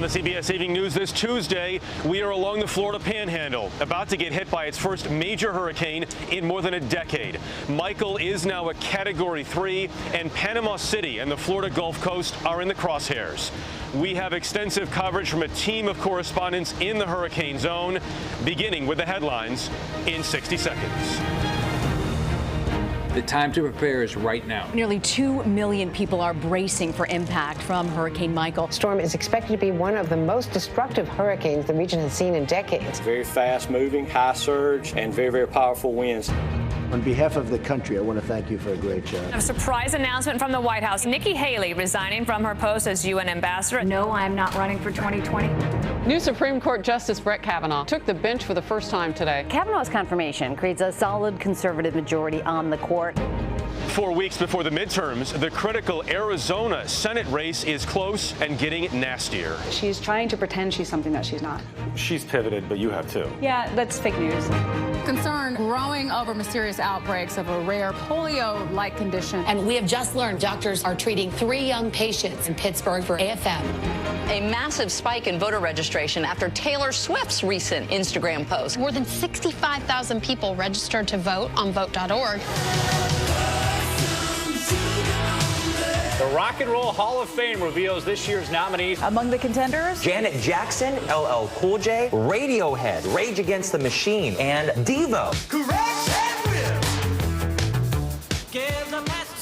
On the CBS Evening News this Tuesday, we are along the Florida Panhandle, about to get hit by its first major hurricane in more than a decade. Michael is now a Category 3, and Panama City and the Florida Gulf Coast are in the crosshairs. We have extensive coverage from a team of correspondents in the hurricane zone, beginning with the headlines in 60 seconds. The time to prepare is right now. Nearly 2 million people are bracing for impact from Hurricane Michael. The storm is expected to be one of the most destructive hurricanes the region has seen in decades. Very fast moving, high surge, and very, very powerful winds. On behalf of the country, I want to thank you for a great job. A surprise announcement from the White House. Nikki Haley resigning from her post as UN ambassador. No, I'm not running for 2020. New Supreme Court Justice Brett Kavanaugh took the bench for the first time today. Kavanaugh's confirmation creates a solid conservative majority on the court. 4 weeks before the midterms, the critical Arizona Senate race is close and getting nastier. She's trying to pretend she's something that she's not. She's pivoted, but you have too. Yeah, that's fake news. Concern growing over mysterious outbreaks of a rare polio-like condition. And we have just learned doctors are treating 3 young patients in Pittsburgh for AFM. A massive spike in voter registration after Taylor Swift's recent Instagram post. More than 65,000 people registered to vote on vote.org. The Rock and Roll Hall of Fame reveals this year's nominees. Among the contenders, Janet Jackson, LL Cool J, Radiohead, Rage Against the Machine, and Devo.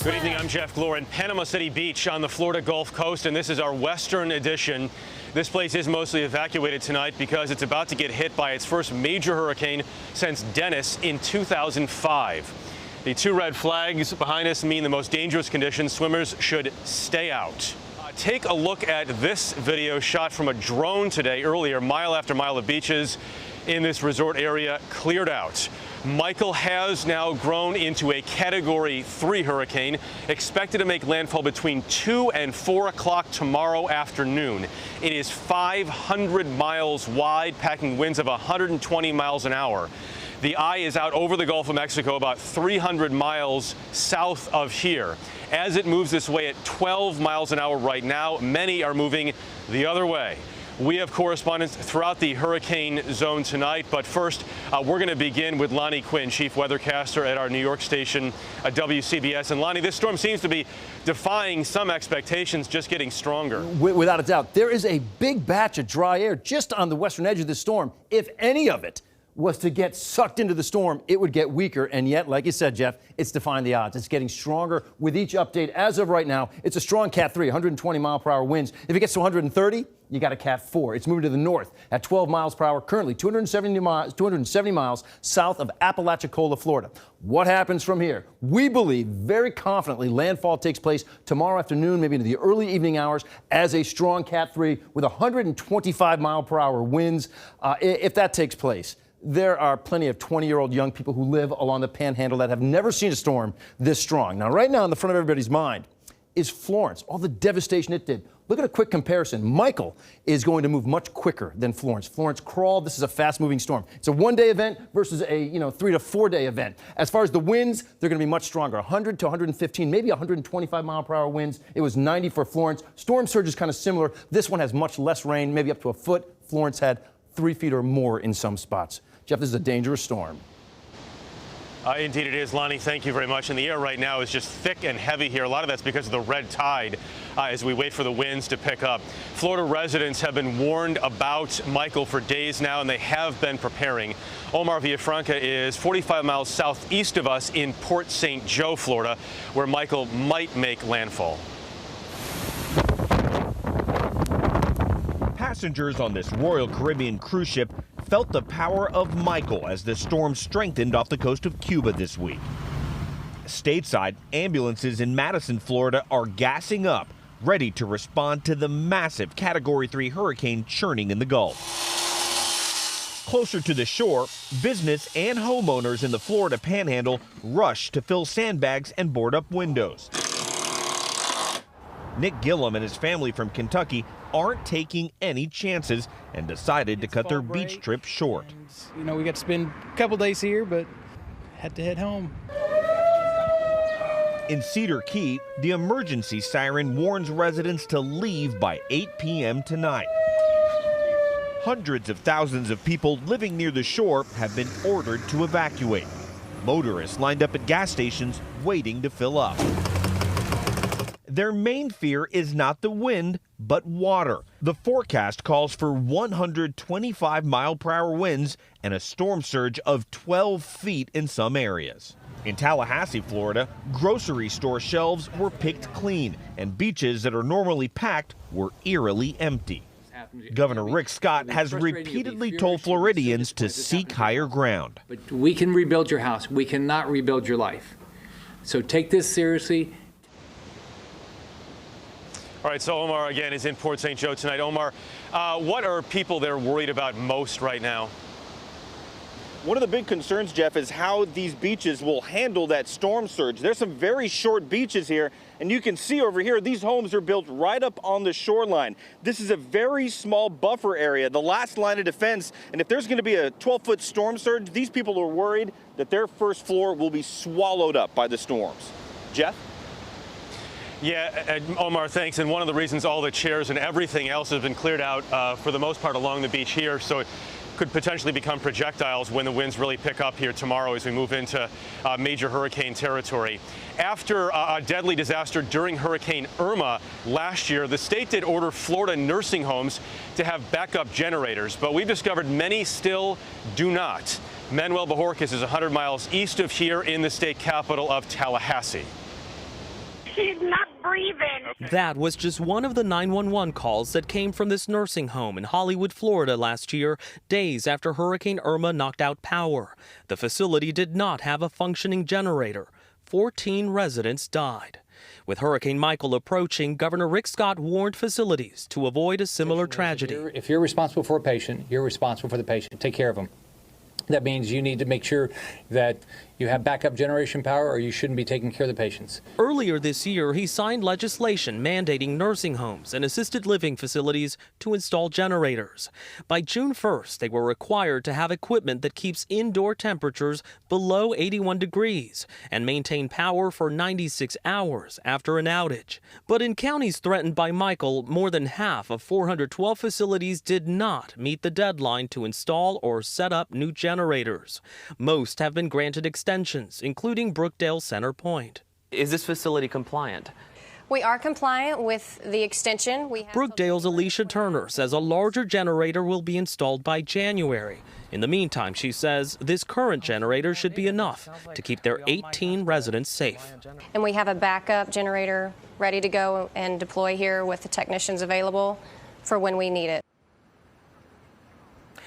Good evening, I'm Jeff Glor in Panama City Beach on the Florida Gulf Coast, and this is our Western edition. This place is mostly evacuated tonight because it's about to get hit by its first major hurricane since Dennis in 2005. The 2 red flags behind us mean the most dangerous conditions. Swimmers should stay out. Take a look at this video shot from a drone today. Earlier, mile after mile of beaches in this resort area cleared out. Michael has now grown into a Category 3 hurricane, expected to make landfall between 2 and 4 o'clock tomorrow afternoon. It is 500 miles wide, packing winds of 120 miles an hour. The eye is out over the Gulf of Mexico, about 300 miles south of here. As it moves this way at 12 miles an hour right now, many are moving the other way. We have correspondents throughout the hurricane zone tonight, but first, we're going to begin with Lonnie Quinn, chief weathercaster at our New York station, WCBS. And Lonnie, this storm seems to be defying some expectations, just getting stronger. Without a doubt. There is a big batch of dry air just on the western edge of the storm. If any of it was to get sucked into the storm, it would get weaker. And yet, like you said, Jeff, it's defying the odds. It's getting stronger with each update. As of right now, it's a strong Cat 3, 120 mile per hour winds. If it gets to 130, you got a Cat 4. It's moving to the north at 12 miles per hour, currently 270 miles south of Apalachicola, Florida. What happens from here? We believe very confidently landfall takes place tomorrow afternoon, maybe into the early evening hours, as a strong Cat 3 with 125 mile per hour winds. If that takes place, there are plenty of 20-year-old young people who live along the Panhandle that have never seen a storm this strong. Now, right now, in the front of everybody's mind is Florence, all the devastation it did. Look at a quick comparison. Michael is going to move much quicker than Florence. Florence crawled. This is a fast-moving storm. It's a one-day event versus a 3 to 4 day event. As far as the winds, they're going to be much stronger. 100 to 115, maybe 125 mile per hour winds. It was 90 for Florence. Storm surge is kind of similar. This one has much less rain, maybe up to a foot. Florence had 3 feet or more in some spots. Jeff, this is a dangerous storm. Indeed it is, Lonnie. Thank you very much. And the air right now is just thick and heavy here. A lot of that's because of the red tide as we wait for the winds to pick up. Florida residents have been warned about Michael for days now, and they have been preparing. Omar Villafranca is 45 miles southeast of us in Port St. Joe, Florida, where Michael might make landfall. Passengers on this Royal Caribbean cruise ship felt the power of Michael as the storm strengthened off the coast of Cuba this week. Stateside, ambulances in Madison, Florida are gassing up, ready to respond to the massive Category 3 hurricane churning in the Gulf. Closer to the shore, business and homeowners in the Florida Panhandle rush to fill sandbags and board up windows. Nick Gillum and his family from Kentucky aren't taking any chances and decided to cut their beach trip short. We got to spend a couple days here, but had to head home. In Cedar Key, the emergency siren warns residents to leave by 8 p.m. tonight. Hundreds of thousands of people living near the shore have been ordered to evacuate. Motorists lined up at gas stations waiting to fill up. Their main fear is not the wind, but water. The forecast calls for 125-mile-per-hour winds and a storm surge of 12 feet in some areas. In Tallahassee, Florida, grocery store shelves were picked clean, and beaches that are normally packed were eerily empty. Governor Rick Scott has repeatedly told Floridians to seek higher ground. But we can rebuild your house. We cannot rebuild your life. So take this seriously. All right, so Omar, again, is in Port St. Joe tonight. Omar, what are people there worried about most right now? One of the big concerns, Jeff, is how these beaches will handle that storm surge. There's some very short beaches here, and you can see over here, these homes are built right up on the shoreline. This is a very small buffer area, the last line of defense, and if there's going to be a 12-foot storm surge, these people are worried that their first floor will be swallowed up by the storms. Jeff? Yeah, Omar, thanks. And one of the reasons all the chairs and everything else has been cleared out for the most part along the beach here, so it could potentially become projectiles when the winds really pick up here tomorrow as we move into major hurricane territory. After a deadly disaster during Hurricane Irma last year, the state did order Florida nursing homes to have backup generators, but we've discovered many still do not. Manuel Bajorquez is 100 miles east of here in the state capital of Tallahassee. She's not breathing. That was just one of the 911 calls that came from this nursing home in Hollywood, Florida last year, days after Hurricane Irma knocked out power. The facility did not have a functioning generator. 14 residents died. With Hurricane Michael approaching, Governor Rick Scott warned facilities to avoid a similar tragedy. If you're responsible for a patient, you're responsible for the patient. Take care of them. That means you need to make sure that you have backup generation power, or you shouldn't be taking care of the patients. Earlier this year, he signed legislation mandating nursing homes and assisted living facilities to install generators. By June 1st, they were required to have equipment that keeps indoor temperatures below 81 degrees and maintain power for 96 hours after an outage. But in counties threatened by Michael, more than half of 412 facilities did not meet the deadline to install or set up new generators. Most have been granted extensions, including Brookdale Center Point. Is this facility compliant? We are compliant with the extension. Brookdale's Alicia Turner says a larger generator will be installed by January. In the meantime, she says this current generator should be enough to keep their 18 residents safe. And we have a backup generator ready to go and deploy here with the technicians available for when we need it.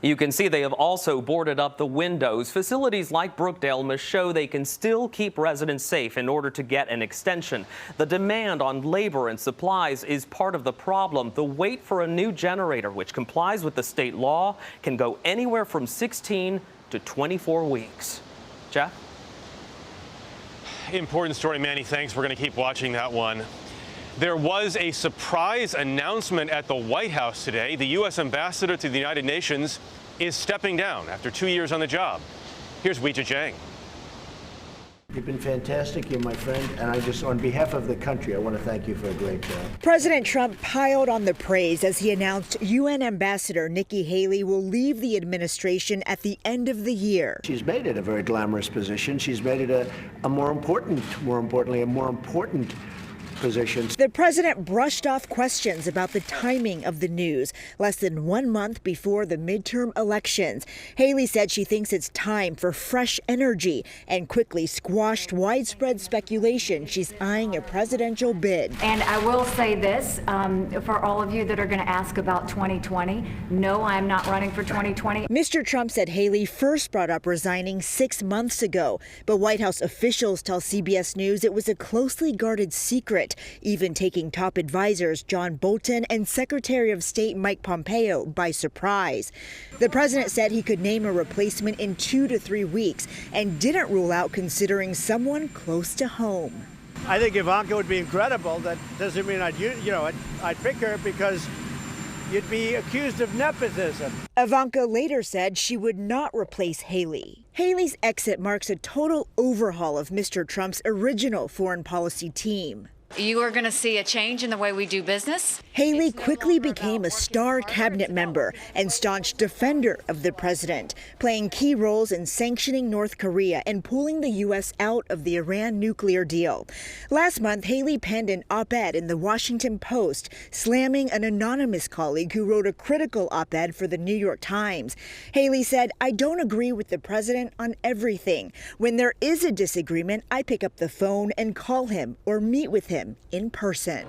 You can see they have also boarded up the windows. Facilities like Brookdale must show they can still keep residents safe in order to get an extension. The demand on labor and supplies is part of the problem. The wait for a new generator, which complies with the state law, can go anywhere from 16 to 24 weeks. Jeff? Important story, Manny. Thanks. We're going to keep watching that one. There was a surprise announcement at the White House today. The U.S. ambassador to the United Nations is stepping down after 2 years on the job. Here's Weijia Jiang. You've been fantastic. You're my friend. And I just, on behalf of the country, I want to thank you for a great job. President Trump piled on the praise as he announced UN Ambassador Nikki Haley will leave the administration at the end of the year. She's made it a very glamorous position. She's made it more importantly, a more important positions. The president brushed off questions about the timing of the news less than 1 month before the midterm elections. Haley said she thinks it's time for fresh energy and quickly squashed widespread speculation she's eyeing a presidential bid. And I will say this, for all of you that are going to ask about 2020, no, I'm not running for 2020. Mr. Trump said Haley first brought up resigning 6 months ago, but White House officials tell CBS News it was a closely guarded secret, even taking top advisors John Bolton and Secretary of State Mike Pompeo by surprise. The president said he could name a replacement in 2 to 3 weeks and didn't rule out considering someone close to home. I think Ivanka would be incredible. That doesn't mean I'd pick her because you'd be accused of nepotism. Ivanka later said she would not replace Haley. Haley's exit marks a total overhaul of Mr. Trump's original foreign policy team. You are going to see a change in the way we do business. Haley quickly became a star cabinet member and staunch defender of the president, playing key roles in sanctioning North Korea and pulling the U.S. out of the Iran nuclear deal. Last month, Haley penned an op-ed in the Washington Post, slamming an anonymous colleague who wrote a critical op-ed for the New York Times. Haley said, "I don't agree with the president on everything. When there is a disagreement, I pick up the phone and call him or meet with him in person."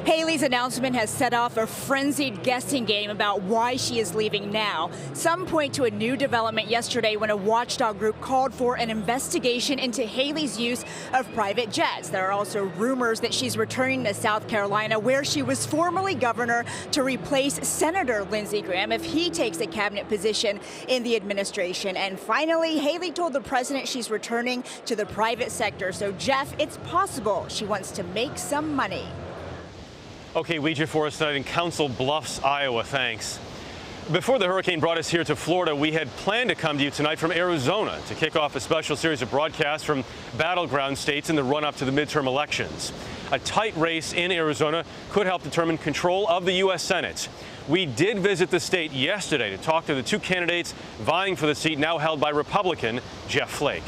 Haley's announcement has set off a frenzied guessing game about why she is leaving now. Some point to a new development yesterday when a watchdog group called for an investigation into Haley's use of private jets. There are also rumors that she's returning to South Carolina, where she was formerly governor, to replace Senator Lindsey Graham if he takes a cabinet position in the administration. And finally, Haley told the president she's returning to the private sector. So, Jeff, it's possible she wants to make some money. Okay, Ouija for us tonight in Council Bluffs, Iowa. Thanks. Before the hurricane brought us here to Florida, we had planned to come to you tonight from Arizona to kick off a special series of broadcasts from battleground states in the run-up to the midterm elections. A tight race in Arizona could help determine control of the U.S. Senate. We did visit the state yesterday to talk to the two candidates vying for the seat now held by Republican Jeff Flake.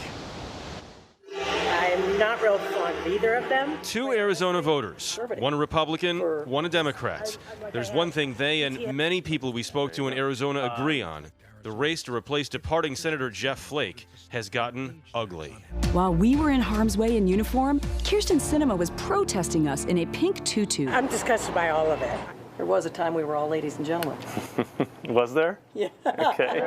I'm not real fond of either of them. Two Arizona voters, one a Republican, one a Democrat. There's one thing they and many people we spoke to in Arizona agree on. The race to replace departing Senator Jeff Flake has gotten ugly. While we were in harm's way in uniform, Kyrsten Sinema was protesting us in a pink tutu. I'm disgusted by all of it. There was a time we were all ladies and gentlemen. Was there? Yeah. Okay.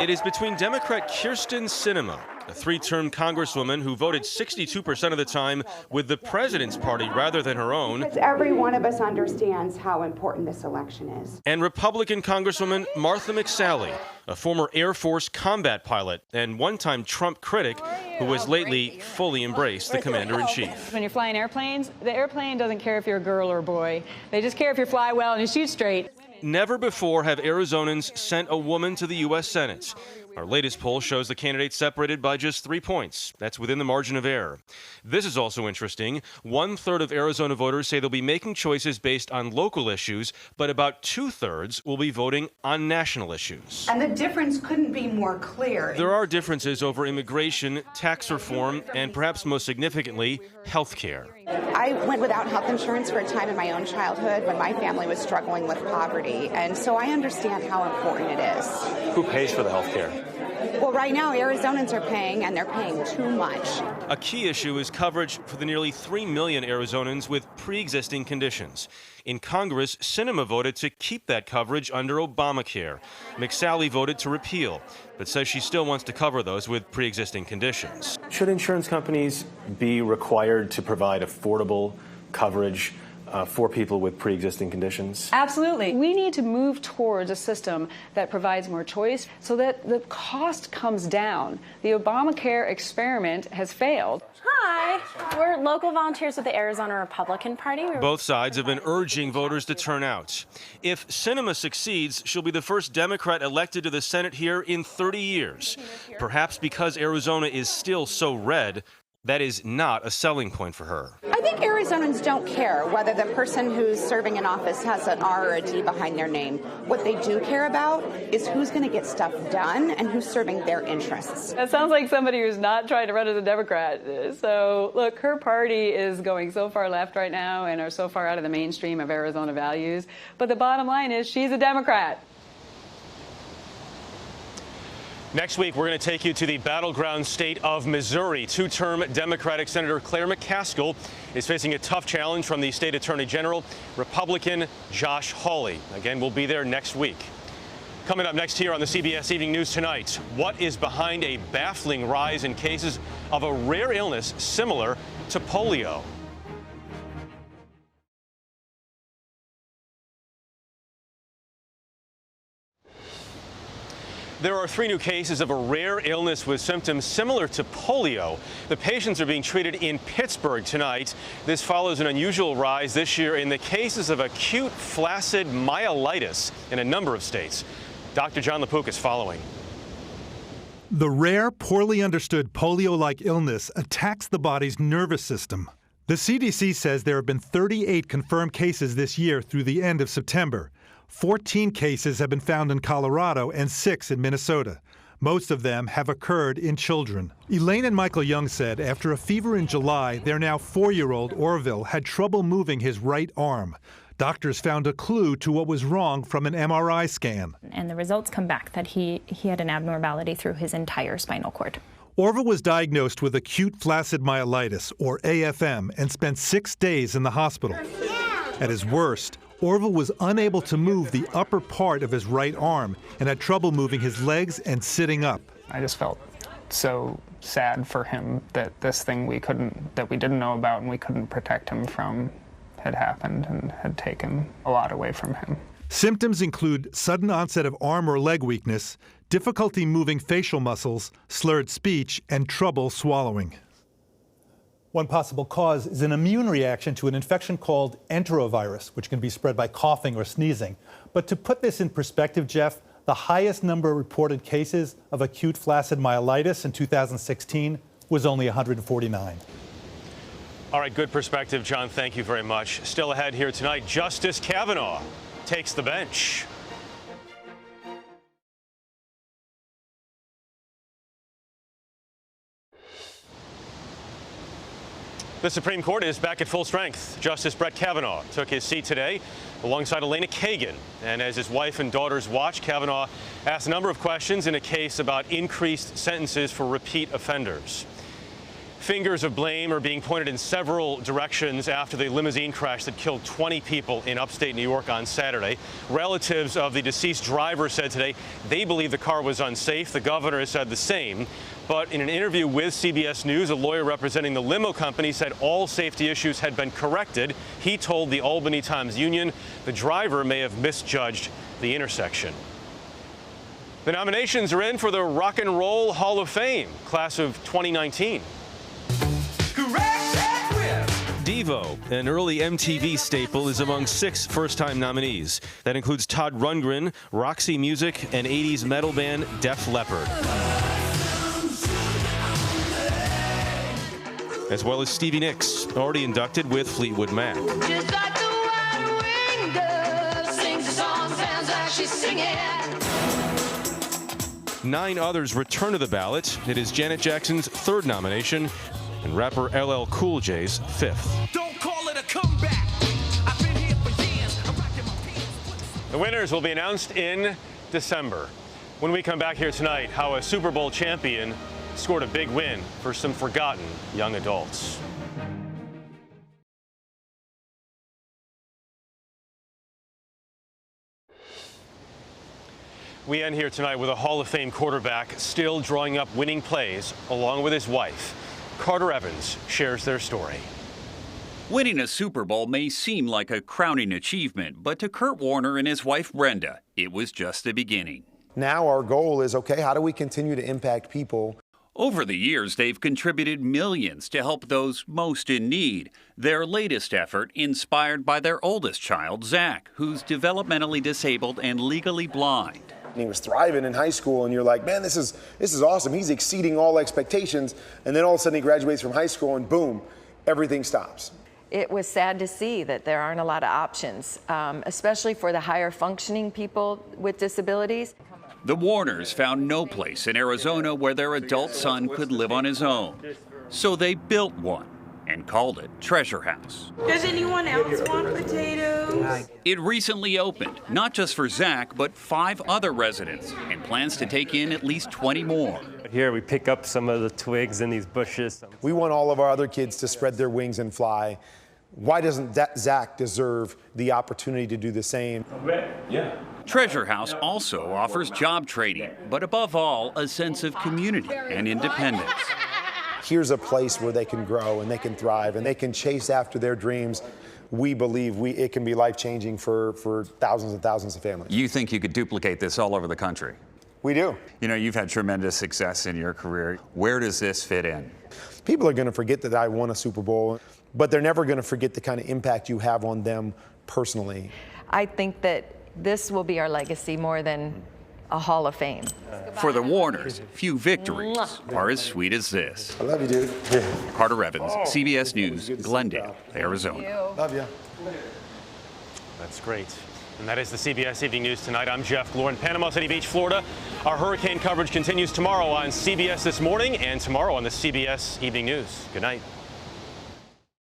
It is between Democrat Kyrsten Sinema, a three-term congresswoman who voted 62% of the time with the president's party rather than her own. Every one of us understands how important this election is. And Republican Congresswoman Martha McSally, a former Air Force combat pilot and one-time Trump critic who has lately fully embraced the commander-in-chief. When you're flying airplanes, the airplane doesn't care if you're a girl or a boy. They just care if you fly well and you shoot straight. Never before have Arizonans sent a woman to the U.S. Senate. Our latest poll shows the candidates separated by just 3 points. That's within the margin of error. This is also interesting. 1/3 of Arizona voters say they'll be making choices based on local issues, but about 2/3 will be voting on national issues. And the difference couldn't be more clear. There are differences over immigration, tax reform, and perhaps most significantly, health care. I went without health insurance for a time in my own childhood when my family was struggling with poverty, and so I understand how important it is. Who pays for the health care? Well, right now, Arizonans are paying, and they're paying too much. A key issue is coverage for the nearly 3 million Arizonans with pre-existing conditions. In Congress, Sinema voted to keep that coverage under Obamacare. McSally voted to repeal, but says she still wants to cover those with pre-existing conditions. Should insurance companies be required to provide affordable coverage for people with pre-existing conditions? Absolutely. We need to move towards a system that provides more choice so that the cost comes down. The Obamacare experiment has failed. Hi, we're local volunteers with the Arizona Republican Party. Both sides have been urging voters to turn out. If Sinema succeeds, she'll be the first Democrat elected to the Senate here in 30 years. Perhaps because Arizona is still so red, that is not a selling point for her. I think Arizonans don't care whether the person who's serving in office has an R or a D behind their name. What they do care about is who's going to get stuff done and who's serving their interests. That sounds like somebody who's not trying to run as a Democrat. So, look, her party is going so far left right now and are so far out of the mainstream of Arizona values. But the bottom line is she's a Democrat. Next week, we're going to take you to the battleground state of Missouri. Two-term Democratic Senator Claire McCaskill is facing a tough challenge from the state attorney general, Republican Josh Hawley. Again, we'll be there next week. Coming up next here on the CBS Evening News tonight, what is behind a baffling rise in cases of a rare illness similar to polio? There are 3 new cases of a rare illness with symptoms similar to polio. The patients are being treated in Pittsburgh tonight. This follows an unusual rise this year in the cases of acute flaccid myelitis in a number of states. Dr. John LaPook is following. The rare, poorly understood polio-like illness attacks the body's nervous system. The CDC says there have been 38 confirmed cases this year through the end of September. 14 cases have been found in Colorado and 6 in Minnesota. Most of them have occurred in children. Elaine and Michael Young said after a fever in July, their now 4-year-old Orville had trouble moving his right arm. Doctors found a clue to what was wrong from an MRI scan. And the results come back that he had an abnormality through his entire spinal cord. Orville was diagnosed with acute flaccid myelitis, or AFM, and spent 6 days in the hospital. At his worst, Orville was unable to move the upper part of his right arm and had trouble moving his legs and sitting up. I just felt so sad for him that this thing that we didn't know about and we couldn't protect him from had happened and had taken a lot away from him. Symptoms include sudden onset of arm or leg weakness, difficulty moving facial muscles, slurred speech, and trouble swallowing. One possible cause is an immune reaction to an infection called enterovirus, which can be spread by coughing or sneezing. But to put this in perspective, Jeff, the highest number of reported cases of acute flaccid myelitis in 2016 was only 149. All right, good perspective, John. Thank you very much. Still ahead here tonight, Justice Kavanaugh takes the bench. The Supreme Court is back at full strength. Justice Brett Kavanaugh took his seat today alongside Elena Kagan. And as his wife and daughters watched, Kavanaugh asked a number of questions in a case about increased sentences for repeat offenders. Fingers of blame are being pointed in several directions after the limousine crash that killed 20 people in upstate New York on Saturday. Relatives of the deceased driver said today they believe the car was unsafe. The governor has said the same. But in an interview with CBS News, a lawyer representing the limo company said all safety issues had been corrected. He told the Albany Times-Union the driver may have misjudged the intersection. The nominations are in for the Rock and Roll Hall of Fame, class of 2019. Devo, an early MTV staple, is among 6 first-time nominees. That includes Todd Rundgren, Roxy Music, and 80s metal band Def Leppard, as well as Stevie Nicks, already inducted with Fleetwood Mac. Just like the wild wing dove sings a song, sounds like she's singing. 9 others return to the ballot. It is Janet Jackson's 3rd nomination and rapper LL Cool J's 5th. Don't call it a comeback. I've been here for years. I'm rocking my pants. The winners will be announced in December. When we come back here tonight, how a Super Bowl champion scored a big win for some forgotten young adults. We end here tonight with a Hall of Fame quarterback still drawing up winning plays along with his wife. Carter Evans shares their story. Winning a Super Bowl may seem like a crowning achievement, but to Kurt Warner and his wife Brenda, it was just the beginning. Now our goal is, okay, how do we continue to impact people? Over the years, they've contributed millions to help those most in need. Their latest effort inspired by their oldest child, Zach, who's developmentally disabled and legally blind. He was thriving in high school, and you're like, man, this is awesome. He's exceeding all expectations. And then all of a sudden he graduates from high school, and boom, everything stops. It was sad to see that there aren't a lot of options, especially for the higher functioning people with disabilities. The Warners found no place in Arizona where their adult son could live on his own. So they built one and called it Treasure House. Does anyone else want potatoes? It recently opened, not just for Zach, but 5 other residents, and plans to take in at least 20 more. Here we pick up some of the twigs in these bushes. We want all of our other kids to spread their wings and fly. Why doesn't Zach deserve the opportunity to do the same? Yeah. Treasure House also offers job training, but above all, a sense of community and independence. Here's a place where they can grow and they can thrive and they can chase after their dreams. We believe it can be life-changing for thousands and thousands of families. You think you could duplicate this all over the country? We do. You know, you've had tremendous success in your career. Where does this fit in? People are going to forget that I won a Super Bowl, but they're never going to forget the kind of impact you have on them personally. I think that this will be our legacy more than a Hall of Fame. For the Warners, few victories are as sweet as this. I love you, dude. Carter Evans, CBS News, Glendale, Arizona. Love you. That's great. And that is the CBS Evening News tonight. I'm Jeff Glor in Panama City Beach, Florida. Our hurricane coverage continues tomorrow on CBS This Morning and tomorrow on the CBS Evening News. Good night.